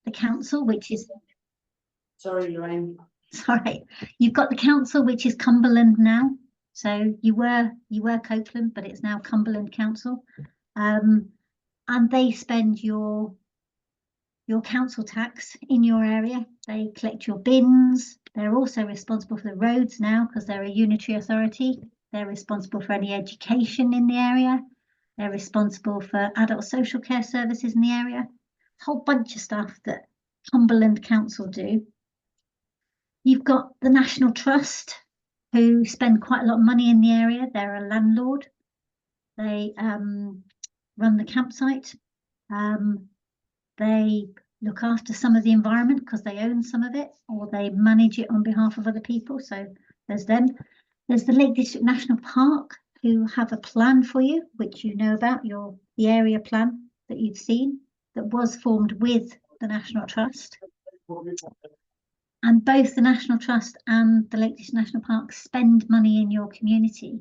the council, which is... Sorry, Lorraine. Sorry, you've got the council, which is Cumberland now. So you were Copeland, but it's now Cumberland Council. And they spend your council tax in your area. They collect your bins. They're also responsible for the roads now because they're a unitary authority. They're responsible for any education in the area. They're responsible for adult social care services in the area. A whole bunch of stuff that Cumberland Council do. You've got the National Trust, who spend quite a lot of money in the area. They're a landlord. They run the campsite. They look after some of the environment because they own some of it, or they manage it on behalf of other people. So there's them. There's the Lake District National Park, who have a plan for you, which you know about, the area plan that you've seen, that was formed with the National Trust. And both the National Trust and the Lake District National Park spend money in your community.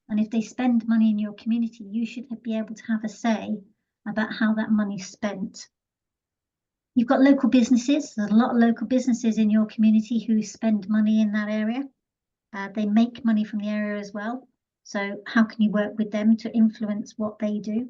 And if they spend money in your community, you should be able to have a say about how that money's spent. You've got local businesses. There's a lot of local businesses in your community who spend money in that area. They make money from the area as well. So how can you work with them to influence what they do?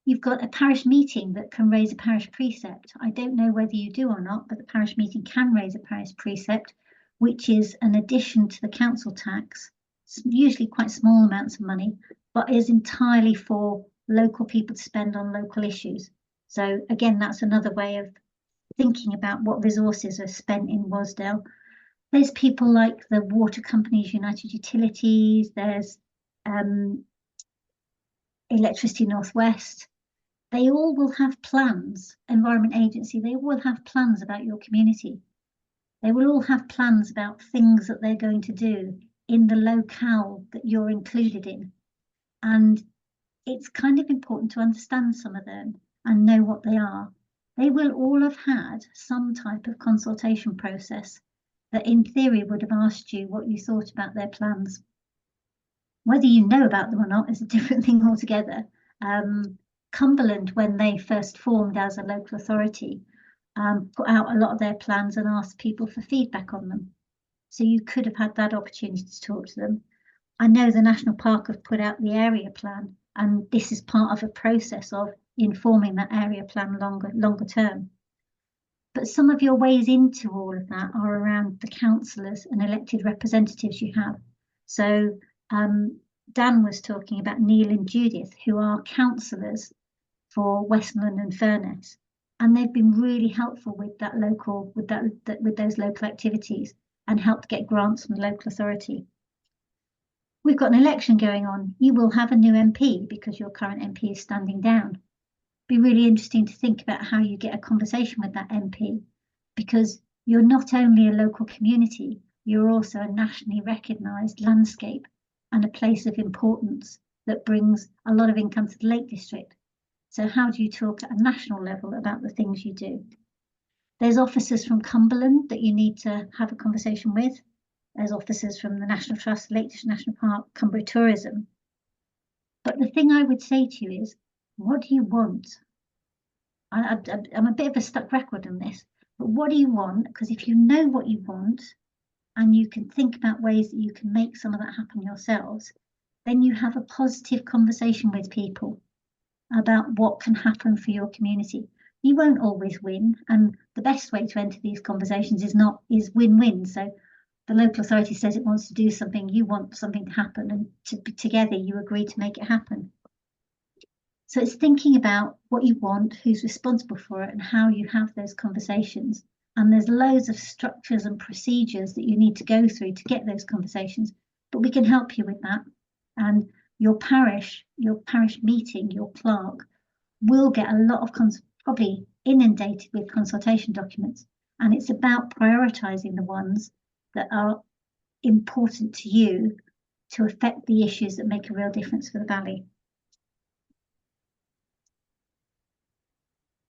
You've got a parish meeting that can raise a parish precept. I don't know whether you do or not, but the parish meeting can raise a parish precept, which is an addition to the council tax. It's usually quite small amounts of money, but is entirely for local people to spend on local issues. So again, that's another way of thinking about what resources are spent in Wasdale. There's people like the water companies, United Utilities, there's Electricity Northwest. They all will have plans. Environment Agency, they will have plans about your community. They will all have plans about things that they're going to do in the locale that you're included in. And it's kind of important to understand some of them and know what they are. They will all have had some type of consultation process that in theory would have asked you what you thought about their plans. Whether you know about them or not is a different thing altogether. Cumberland, when they first formed as a local authority, put out a lot of their plans and asked people for feedback on them. So you could have had that opportunity to talk to them. I know the National Park have put out the area plan, and this is part of a process of informing that area plan longer term. But some of your ways into all of that are around the councillors and elected representatives you have. So Dan was talking about Neil and Judith, who are councillors for Westmoreland and Furness, and they've been really helpful with that local, with those local activities, and helped get grants from the local authority. We've got an election going on. You will have a new MP because your current MP is standing down. Be really interesting to think about how you get a conversation with that MP, because you're not only a local community, you're also a nationally recognised landscape and a place of importance that brings a lot of income to the Lake District. So how do you talk at a national level about the things you do? There's officers from Cumberland that you need to have a conversation with. There's officers from the National Trust, Lake District National Park, Cumbria Tourism. But the thing I would say to you is, what do you want? I'm a bit of a stuck record on this, but what do you want? Because if you know what you want and you can think about ways that you can make some of that happen yourselves, then you have a positive conversation with people about what can happen for your community. You won't always win, and the best way to enter these conversations is win-win. So the local authority says it wants to do something, you want something to happen, and together you agree to make it happen. So it's thinking about what you want, who's responsible for it, and how you have those conversations. And there's loads of structures and procedures that you need to go through to get those conversations, but we can help you with that. And your parish meeting, your clerk will get a lot of probably inundated with consultation documents, and it's about prioritising the ones that are important to you to affect the issues that make a real difference for the valley.